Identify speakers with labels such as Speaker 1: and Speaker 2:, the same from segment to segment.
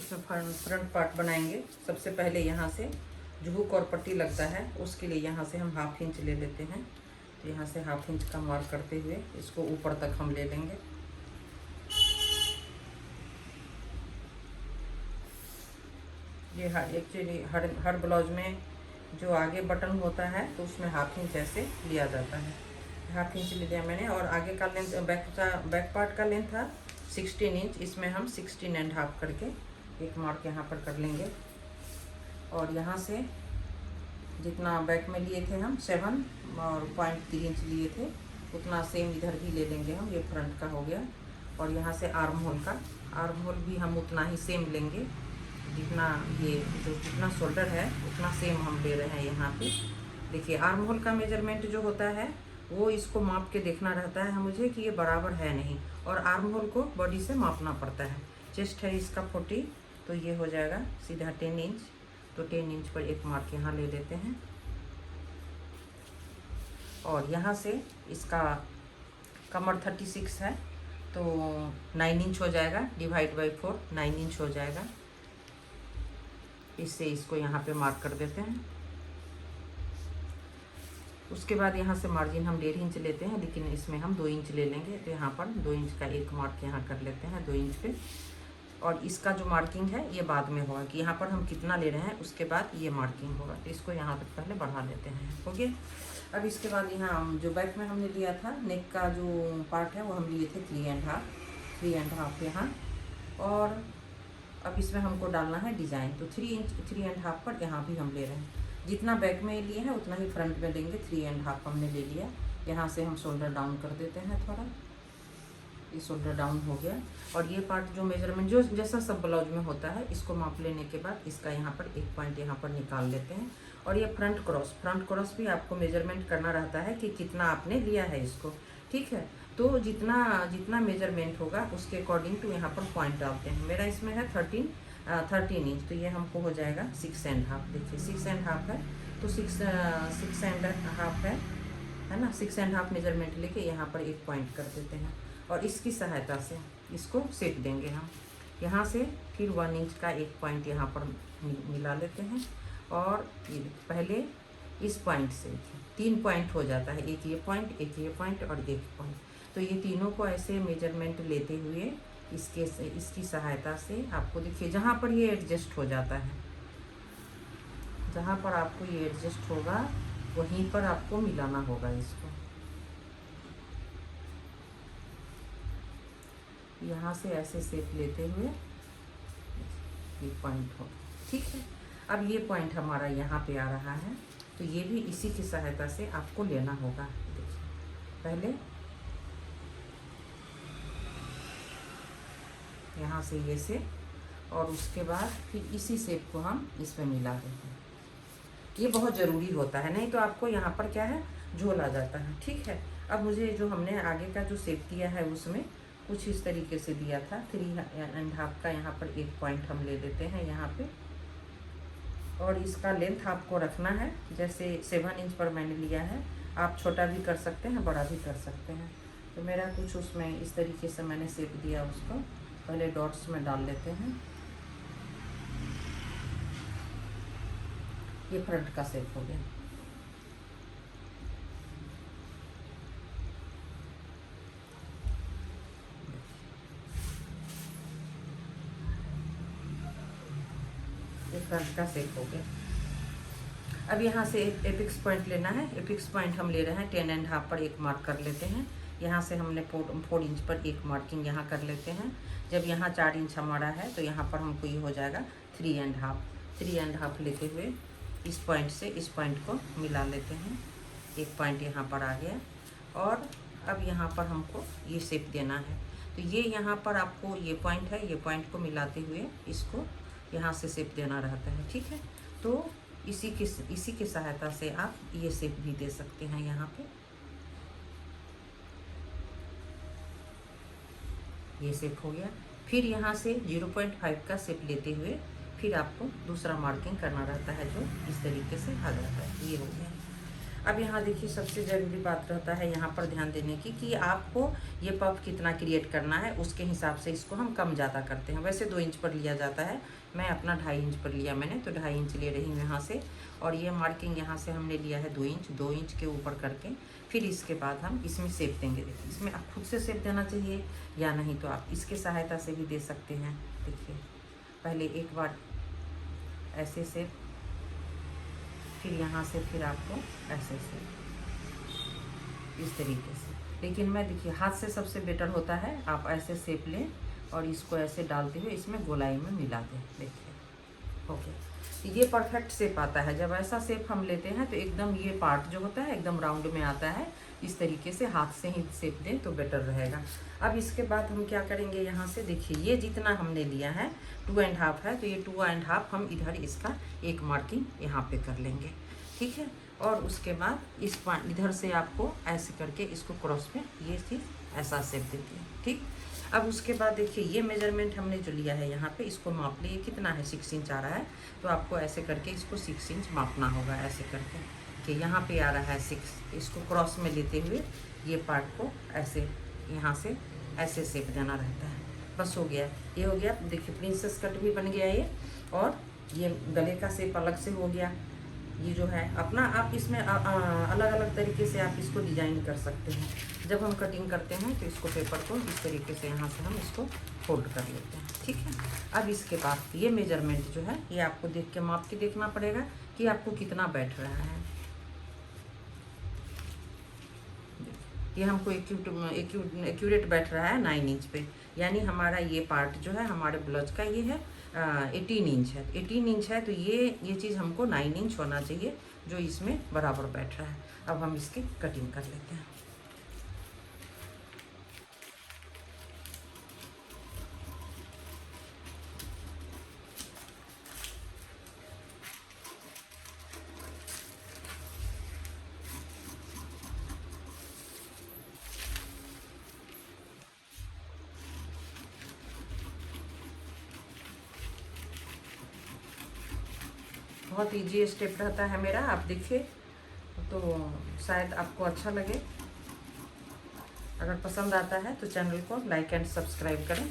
Speaker 1: इसमें front part बनाएंगे। सबसे पहले यहाँ से जो हुक और पट्टी लगता है उसके लिए यहाँ से हम 1/2 इंच ले लेते हैं। तो यहाँ से 1/2 इंच का मार्क करते हुए इसको ऊपर तक हम ले लेंगे। ये एक्चुअली हर ब्लाउज में जो आगे बटन होता है तो उसमें 1/2 इंच ऐसे लिया जाता है। 1/2 इंच ले लिया मैंने। और आगे का लेंथ बैक पार्ट का लेंथ था 16 इंच। इसमें हम 16.5 करके एक मार्क यहाँ पर कर लेंगे। और यहाँ से जितना बैक में लिए थे हम 7 और 0.3 इंच लिए थे उतना सेम इधर भी ले लेंगे हम। ये फ्रंट का हो गया। और यहाँ से आर्म होल भी हम उतना ही सेम लेंगे जितना ये जितना शोल्डर है उतना सेम हम ले रहे हैं यहाँ पे। देखिए आर्म होल का मेजरमेंट जो होता है वो इसको माप के देखना रहता है मुझे कि ये बराबर है नहीं, और आर्म होल को बॉडी से मापना पड़ता है। चेस्ट है इसका 40, तो ये हो जाएगा सीधा 10 इंच। तो 10 इंच पर एक मार्क यहाँ ले लेते हैं। और यहाँ से इसका कमर 36 है तो 9 इंच हो जाएगा, डिवाइड बाई 4 9 इंच हो जाएगा। इससे इसको यहाँ पे मार्क कर देते हैं। उसके बाद यहाँ से मार्जिन हम 1.5 इंच लेते हैं, लेकिन इसमें हम 2 इंच ले लेंगे। तो यहाँ पर 2 इंच का एक मार्क यहाँ कर लेते हैं 2 इंच पे। और इसका जो मार्किंग है ये बाद में होगा कि यहाँ पर हम कितना ले रहे हैं, उसके बाद ये मार्किंग होगा। तो इसको यहाँ तक पहले बढ़ा लेते हैं। ओके, अब इसके बाद यहाँ जो बैक में हमने लिया था नेक का जो पार्ट है वो हम लिए थे 3.5 यहाँ। और अब इसमें हमको डालना है डिज़ाइन। तो 3.5 पर यहाँ भी हम ले रहे हैं। जितना बैक में लिए हैं उतना ही फ्रंट में लेंगे। 3.5 हमने ले लिया। यहाँ से हम शोल्डर डाउन कर देते हैं थोड़ा। ये शोल्डर डाउन हो गया। और ये पार्ट जो मेजरमेंट जो जैसा सब ब्लाउज में होता है इसको माप लेने के बाद इसका यहाँ पर एक पॉइंट यहाँ पर निकाल लेते हैं। और ये फ्रंट क्रॉस भी आपको मेजरमेंट करना रहता है कि कितना आपने लिया है इसको। ठीक है, तो जितना मेजरमेंट होगा उसके अकॉर्डिंग टू यहाँ पर पॉइंट डालते हैं। मेरा इसमें है 13 इंच, तो ये हमको हो जाएगा 6.5। देखिए 6.5 है तो 6.5 है ना। 6.5 मेजरमेंट लेके यहाँ पर एक पॉइंट कर देते हैं। और इसकी सहायता से इसको सेट देंगे हम। यहाँ से फिर 1 इंच का एक पॉइंट यहाँ पर मिला लेते हैं। और पहले इस पॉइंट से 3 पॉइंट हो जाता है, एक ये पॉइंट, एक ये पॉइंट और एक पॉइंट। तो ये तीनों को ऐसे मेजरमेंट लेते हुए इसकी सहायता से आपको देखिए जहाँ पर ये एडजस्ट हो जाता है, जहाँ पर आपको ये एडजस्ट होगा वहीं पर आपको मिलाना होगा इसको। यहाँ से ऐसे शेप लेते हुए ये पॉइंट हो। ठीक है, अब ये पॉइंट हमारा यहाँ पे आ रहा है तो ये भी इसी की सहायता से आपको लेना होगा। देखिए पहले यहाँ से ये शेप और उसके बाद फिर इसी शेप को हम इसमें मिला देते हैं। ये बहुत ज़रूरी होता है, नहीं तो आपको यहाँ पर क्या है झोल आ जाता है। ठीक है, अब मुझे जो हमने आगे का जो शेप दिया है उसमें कुछ इस तरीके से दिया था। 3.5 का यहाँ पर एक पॉइंट हम ले लेते हैं यहाँ पे। और इसका लेंथ आपको रखना है जैसे 7 इंच पर मैंने लिया है। आप छोटा भी कर सकते हैं, बड़ा भी कर सकते हैं। तो मेरा कुछ उसमें इस तरीके से मैंने शेप दिया, उसको पहले डॉट्स में डाल लेते हैं। ये फ्रंट का शेप हो गया। फ्रंट का शेप हो गया। अब यहाँ से एपिक्स पॉइंट लेना है। एपिक्स पॉइंट हम ले रहे हैं 10.5 पर एक मार्क कर लेते हैं। यहाँ से हमने 4 इंच पर एक मार्किंग यहाँ कर लेते हैं। जब यहाँ 4 इंच हमारा है तो यहाँ पर हमको ये हो जाएगा 3.5 लेते हुए इस पॉइंट से इस पॉइंट को मिला लेते हैं। एक पॉइंट यहाँ पर आ गया। और अब यहाँ पर हमको ये शेप देना है। तो ये यहाँ पर आपको ये पॉइंट है, ये पॉइंट को मिलाते हुए इसको यहाँ से शेप देना रहता है। ठीक है, तो इसी की सहायता से आप ये शेप भी दे सकते हैं। यहाँ पे ये शेप हो गया। फिर यहाँ से 0.5 का शेप लेते हुए फिर आपको दूसरा मार्किंग करना रहता है जो इस तरीके से आ जाता है। ये हो गया। अब यहाँ देखिए सबसे ज़रूरी बात रहता है यहाँ पर ध्यान देने की कि आपको ये पफ कितना क्रिएट करना है, उसके हिसाब से इसको हम कम ज़्यादा करते हैं। वैसे 2 इंच पर लिया जाता है, मैं अपना 2.5 इंच पर लिया मैंने, तो 2.5 इंच ले रही हूँ यहाँ से। और ये मार्किंग यहाँ से हमने लिया है 2 इंच के ऊपर करके। फिर इसके बाद हम इसमें शेप देंगे। देखिए इसमें आप खुद से शेप देना चाहिए या नहीं तो आप इसके सहायता से भी दे सकते हैं। देखिए पहले एक बार ऐसे शेप, फिर यहाँ से फिर आपको ऐसे से इस तरीके से। लेकिन मैं देखिए हाथ से सबसे बेटर होता है, आप ऐसे शेप लें और इसको ऐसे डालते हुए इसमें गोलाई में मिला दें। देखिए ओके, ये परफेक्ट शेप आता है। जब ऐसा शेप हम लेते हैं तो एकदम ये पार्ट जो होता है एकदम राउंड में आता है। इस तरीके से हाथ से ही शेप दें तो बेटर रहेगा। अब इसके बाद हम क्या करेंगे, यहाँ से देखिए ये जितना हमने लिया है 2.5 है, तो ये 2.5 हम इधर इसका एक मार्किंग यहाँ पे कर लेंगे, ठीक है। और उसके बाद इस इधर से आपको ऐसे करके इसको क्रॉस में ये चीज़ ऐसा शेप देती है, ठीक। अब उसके बाद देखिए ये मेजरमेंट हमने जो लिया है यहाँ पे, इसको माप लिए कितना है 6 इंच आ रहा है, तो आपको ऐसे करके इसको 6 इंच मापना होगा। ऐसे करके कि यहाँ पे आ रहा है 6, इसको क्रॉस में लेते हुए ये पार्ट को ऐसे यहाँ से ऐसे शेप देना रहता है। बस हो गया, ये हो गया। देखिए प्रिंसेस कट भी बन गया ये, और ये गले का शेप अलग से हो गया। ये जो है अपना आप इसमें अलग अलग तरीके से आप इसको डिजाइन कर सकते हैं। जब हम कटिंग करते हैं तो इसको पेपर को इस तरीके से यहाँ से हम इसको फोल्ड कर लेते हैं, ठीक है। अब इसके बाद ये मेजरमेंट जो है ये आपको देख के माप के देखना पड़ेगा कि आपको कितना बैठ रहा है। ये हमको एक्यूरेट बैठ रहा है 9 इंच पे, यानी हमारा ये पार्ट जो है हमारे ब्लाउज का ये है 18 इंच है। 18 इंच है तो ये चीज़ हमको 9 इंच होना चाहिए जो इसमें बराबर बैठ रहा है। अब हम इसकी कटिंग कर लेते हैं। बहुत इजी स्टेप रहता है मेरा, आप देखिए तो शायद आपको अच्छा लगे। अगर पसंद आता है तो चैनल को लाइक एंड सब्सक्राइब करें।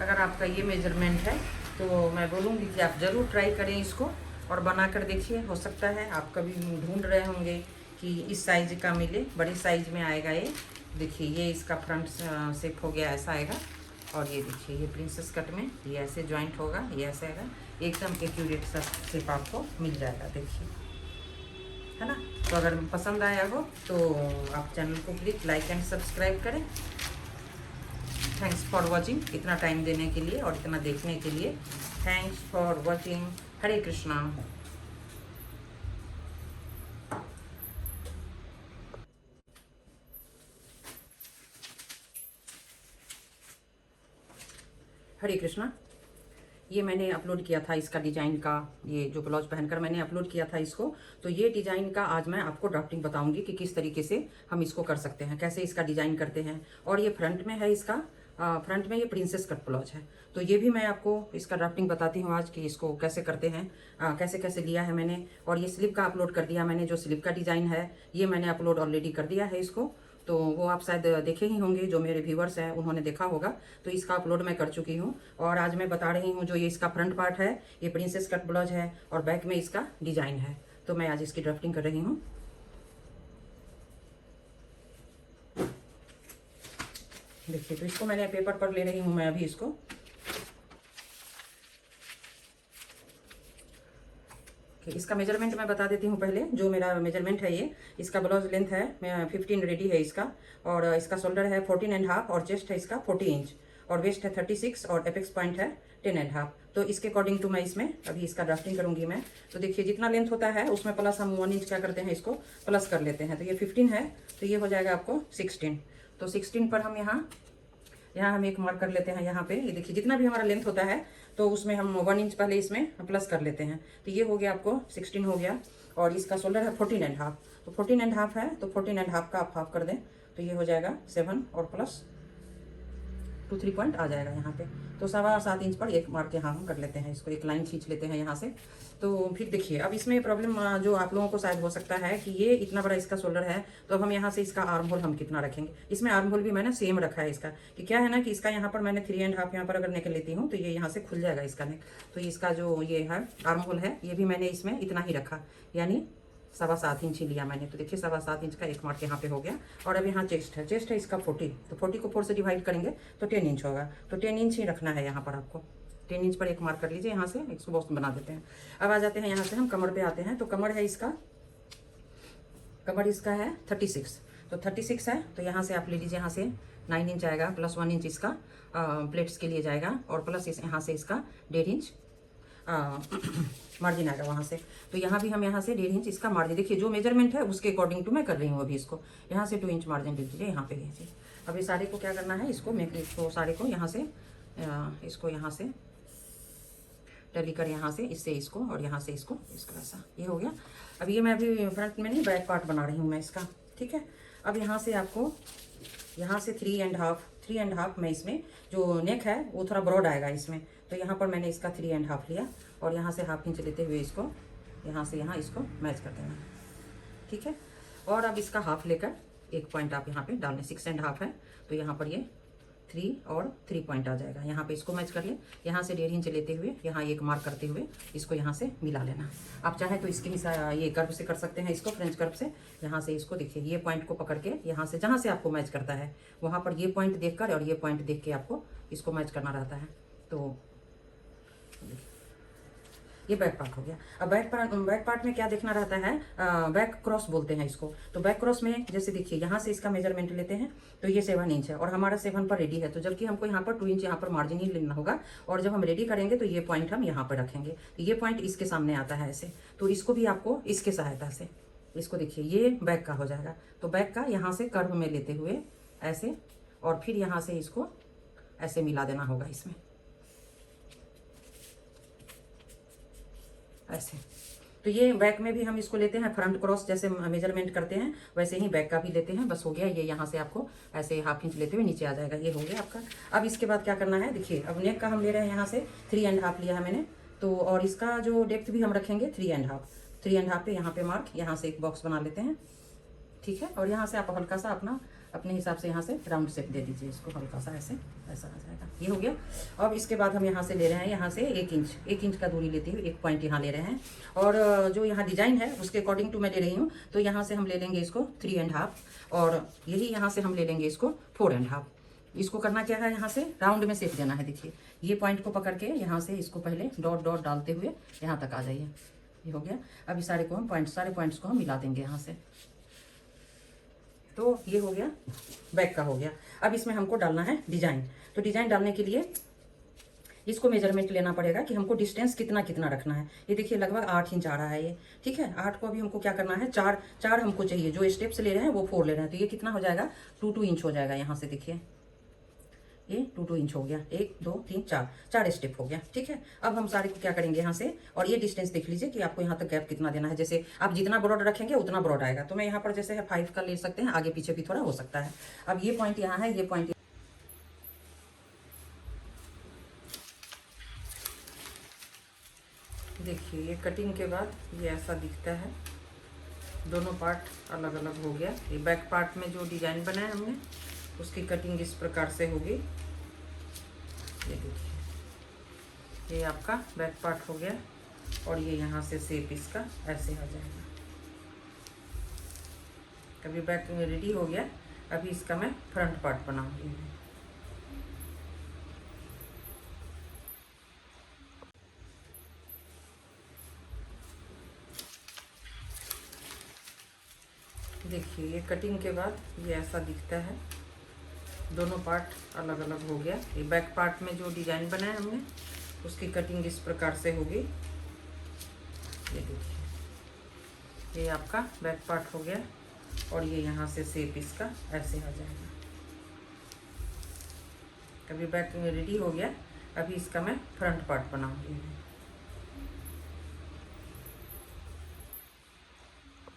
Speaker 1: अगर आपका ये मेजरमेंट है तो मैं बोलूँगी कि आप ज़रूर ट्राई करें इसको और बना कर देखिए। हो सकता है आप कभी ढूंढ रहे होंगे कि इस साइज़ का मिले, बड़े साइज़ में आएगा ये। देखिए ये इसका फ्रंट शेप हो गया, ऐसा आएगा। और ये देखिए ये प्रिंसेस कट में ये ऐसे जॉइंट होगा, ये ऐसा आएगा, एकदम एक्यूरेट सा शेप आपको मिल जाएगा। देखिए है ना। तो अगर पसंद आया हो तो आप चैनल को प्लीज़ लाइक एंड सब्सक्राइब करें। थैंक्स फॉर वॉचिंग, इतना टाइम देने के लिए और इतना देखने के लिए थैंक्स फॉर वॉचिंग। हरे कृष्णा। हरे कृष्णा। ये मैंने अपलोड किया था इसका डिजाइन का, ये जो ब्लाउज पहनकर मैंने अपलोड किया था इसको, तो ये डिजाइन का आज मैं आपको ड्राफ्टिंग बताऊंगी कि किस तरीके से हम इसको कर सकते हैं, कैसे इसका डिजाइन करते हैं। और ये फ्रंट में है, इसका फ्रंट में ये प्रिंसेस कट ब्लाउज है, तो ये भी मैं आपको इसका ड्राफ्टिंग बताती हूँ आज कि इसको कैसे करते हैं, कैसे कैसे लिया है मैंने। और ये स्लिप का अपलोड कर दिया मैंने, जो स्लिप का डिजाइन है ये मैंने अपलोड ऑलरेडी कर दिया है इसको, तो वो आप शायद देखे ही होंगे, जो मेरे व्यूवर्स हैं उन्होंने देखा होगा। तो इसका अपलोड मैं कर चुकी हूँ। और आज मैं बता रही हूँ जो ये इसका फ्रंट पार्ट है ये प्रिंसेस कट ब्लाउज है और बैक में इसका डिजाइन है, तो मैं आज इसकी ड्राफ्टिंग कर रही हूँ। देखिए तो इसको मैंने पेपर पर ले रही हूँ मैं अभी इसको। इसका मेजरमेंट मैं बता देती हूँ पहले। जो मेरा मेजरमेंट है ये, इसका ब्लाउज लेंथ है 15 रेडी है इसका, और इसका शोल्डर है 14.5 और चेस्ट है इसका 40 इंच और वेस्ट है 36 और एपेक्स पॉइंट है 10.5। तो इसके अकॉर्डिंग टू मैं इसमें अभी इसका ड्राफ्टिंग करूंगी मैं। तो देखिए जितना लेंथ होता है उसमें प्लस हम 1 इंच क्या करते हैं, इसको प्लस कर लेते हैं। तो ये 15 है तो ये हो जाएगा आपको 16। तो 16 पर हम यहाँ हम एक मार्क कर लेते हैं यहाँ पे। ये देखिए जितना भी हमारा लेंथ होता है तो उसमें हम 1 इंच पहले इसमें प्लस कर लेते हैं। तो ये हो गया आपको 16 हो गया, और इसका शोल्डर है 14.5, तो 14.5 है, तो 14.5 का आप हाफ कर दें तो ये हो जाएगा 7 और प्लस 2-3 पॉइंट आ जाएगा यहाँ पे। तो 7.25 इंच पर एक मार्क यहाँ हम कर लेते हैं, इसको एक लाइन खींच लेते हैं यहाँ से। तो फिर देखिए अब इसमें प्रॉब्लम जो आप लोगों को शायद हो सकता है कि ये इतना बड़ा इसका शोल्डर है, तो अब हम यहाँ से इसका आर्म होल हम कितना रखेंगे। इसमें आर्म होल भी मैंने सेम रखा है इसका, कि क्या है ना कि इसका यहाँ पर मैंने 3.5 यहाँ पर अगर नेक लेती हूँ तो ये यहाँ से खुल जाएगा इसका नेक। तो इसका जो ये है आर्म होल है, ये भी मैंने इसमें इतना ही रखा, यानी 7.25 इंच ही लिया मैंने। तो देखिए 7.25 इंच का एक मार्क यहाँ पे हो गया। और अब यहाँ चेस्ट है इसका 40, तो 40 को 4 से डिवाइड करेंगे तो 10 इंच होगा, तो 10 इंच ही रखना है यहाँ पर आपको। 10 इंच पर एक मार्क कर लीजिए यहाँ से, इसको बॉक्स बना देते हैं। अब आ जाते हैं यहाँ से हम कमर पे आते हैं। तो कमर है इसका, कमर इसका है 36, तो 36 है, तो यहाँ से आप ले लीजिए, यहाँ से 9 इंच आएगा, प्लस 1 इंच इसका प्लेट्स के लिए जाएगा, और प्लस यहाँ से इसका 1.5 इंच मार्जिन आएगा वहाँ से। तो यहाँ भी हम यहाँ से 1.5 इंच इसका मार्जिन, देखिए जो मेजरमेंट है उसके अकॉर्डिंग टू मैं कर रही हूँ अभी इसको। यहाँ से 2 इंच मार्जिन ले लीजिए यहाँ पे लीजिए। अब ये साड़ी को क्या करना है, इसको मैं इसको साड़ी को यहाँ से इसको यहाँ से टली कर यहाँ से इससे इसको, और यहाँ से इसको ऐसा, ये हो गया। अब ये मैं अभी फ्रंट में नहीं बैक पार्ट बना रही हूँ मैं इसका, ठीक है। अब यहाँ से आपको यहाँ से 3.5 मैं इसमें जो नेक है वो थोड़ा ब्रॉड आएगा इसमें, तो यहाँ पर मैंने इसका 3.5 लिया, और यहाँ से 1/2 इंच लेते हुए इसको यहाँ से यहाँ इसको मैच कर देना, ठीक है। और अब इसका हाफ लेकर एक पॉइंट आप यहाँ पे डालने, 6.5 है, तो यहाँ पर ये 3 और 3 पॉइंट आ जाएगा। यहाँ पे इसको मैच कर ले, यहाँ से 1.5 इंच लेते हुए यहाँ एक मार्क करते हुए इसको यहाँ से मिला लेना। आप चाहे तो इसके ये कर्व से कर सकते हैं, इसको फ्रेंच कर्व से। यहाँ से इसको देखिए, ये पॉइंट को पकड़ के यहाँ से जहाँ से आपको मैच करता है वहाँ पर ये पॉइंट देखकर और ये पॉइंट देख के आपको इसको मैच करना रहता है। तो ये बैक पार्ट हो गया। अब बैक पार्ट में क्या देखना रहता है, बैक क्रॉस बोलते हैं इसको। तो बैक क्रॉस में जैसे देखिए यहाँ से इसका मेजरमेंट लेते हैं तो ये 7 इंच है, और हमारा 7 पर रेडी है, तो जबकि हमको यहाँ पर 2 इंच यहाँ पर मार्जिन ही लेना होगा। और जब हम रेडी करेंगे तो ये पॉइंट हम यहाँ पर रखेंगे, तो ये पॉइंट इसके सामने आता है ऐसे, तो इसको भी आपको इसके सहायता से इसको देखिए ये बैक का हो जाएगा। तो बैक का यहाँ से कर्व में लेते हुए ऐसे, और फिर यहाँ से इसको ऐसे मिला देना होगा इसमें ऐसे। तो ये बैक में भी हम इसको लेते हैं फ्रंट क्रॉस, जैसे मेजरमेंट करते हैं वैसे ही बैक का भी लेते हैं। बस हो गया, ये यहाँ से आपको ऐसे 1/2 इंच लेते हुए नीचे आ जाएगा, ये हो गया आपका। अब इसके बाद क्या करना है, देखिए अब नेक का हम ले रहे हैं यहाँ से 3.5 लिया है मैंने, तो और इसका जो डेप्थ भी हम रखेंगे 3.5 पे यहाँ पे मार्क, यहाँ से एक बॉक्स बना लेते हैं, ठीक है। और यहाँ से आप हल्का सा अपने हिसाब से यहाँ से राउंड शेप दे दीजिए इसको, हल्का सा ऐसे, ऐसा आ जाएगा, ये हो गया। अब इसके बाद हम यहाँ से ले रहे हैं, यहाँ से 1 इंच का दूरी लेते हुए एक पॉइंट यहाँ ले रहे हैं, और जो यहाँ डिजाइन है उसके अकॉर्डिंग टू मैं ले रही हूँ। तो यहाँ से हम ले लेंगे इसको 3.5, और यही यहाँ से हम ले लेंगे इसको 4.5। इसको करना क्या है, यहाँ से राउंड में शेप देना है। देखिए ये पॉइंट को पकड़ के यहाँ से इसको पहले डॉट डॉट डालते हुए यहाँ तक आ जाइए, ये हो गया। अब इस सारे पॉइंट्स को हम मिला देंगे यहाँ से, तो ये हो गया, बैक का हो गया। अब इसमें हमको डालना है डिजाइन। तो डिजाइन डालने के लिए इसको मेजरमेंट लेना पड़ेगा कि हमको डिस्टेंस कितना कितना रखना है। ये देखिए लगभग 8 इंच आ रहा है ये, ठीक है। 8 को अभी हमको क्या करना है, चार हमको चाहिए, जो स्टेप्स ले रहे हैं वो 4 ले रहे हैं, तो ये कितना हो जाएगा, 2 इंच हो जाएगा। यहाँ से देखिए ये 2 इंच हो गया, 1 2 3 4 स्टेप हो गया, ठीक है। अब हम सारे को क्या करेंगे यहाँ से, और ये डिस्टेंस देख लीजिए कि आपको यहाँ तक गैप कितना देना है। जैसे आप जितना ब्रॉड रखेंगे उतना ब्रॉड आएगा, तो मैं यहाँ पर जैसे है 5 का ले सकते हैं, आगे पीछे भी थोड़ा हो सकता है। अब ये पॉइंट यहाँ है, ये पॉइंट देखिए, ये कटिंग के बाद ये ऐसा दिखता है। दोनों पार्ट अलग अलग हो गया। ये बैक पार्ट में जो डिजाइन बनाया हमने उसकी कटिंग इस प्रकार से होगी, ये देखिए ये आपका बैक पार्ट हो गया, और ये यहाँ से शेप इसका ऐसे आ जाएगा। अभी बैक रेडी हो गया, अभी इसका मैं फ्रंट पार्ट बनाऊंगी। देखिए ये कटिंग के बाद ये ऐसा दिखता है। दोनों पार्ट अलग अलग हो गया। ये बैक पार्ट में जो डिजाइन बनाया हमने उसकी कटिंग इस प्रकार से होगी, ये देखिए ये आपका बैक पार्ट हो गया, और ये यहाँ से शेप इसका ऐसे आ जाएगा। अभी बैक रेडी हो गया। अभी इसका मैं फ्रंट पार्ट बनाऊंगी।